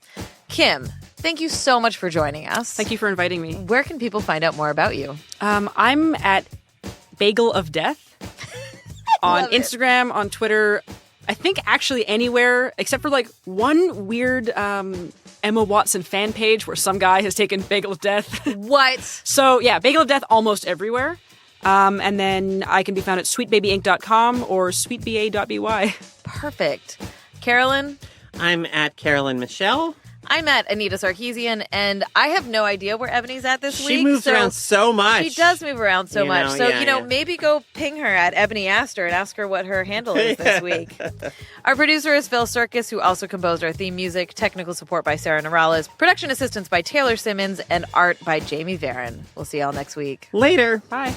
Kim, thank you so much for joining us. Thank you for inviting me. Where can people find out more about you? I'm at Bagel of Death on Instagram, on Twitter. I think actually anywhere except for like one weird Emma Watson fan page where some guy has taken Bagel of Death. What? So yeah, Bagel of Death almost everywhere. And then I can be found at sweetbabyinc.com or sweetba.by. Perfect. Carolyn? I'm at Carolyn Michelle. I'm at Anita Sarkeesian, and I have no idea where Ebony's at this week. She moves around so much. She does move around so much. So, yeah. Maybe go ping her at Ebony Astor and ask her what her handle is this week. Our producer is Phil Serkis, who also composed our theme music. Technical support by Sarah Norales. Production assistance by Taylor Simmons, and art by Jamie Varon. We'll see y'all next week. Later. Bye.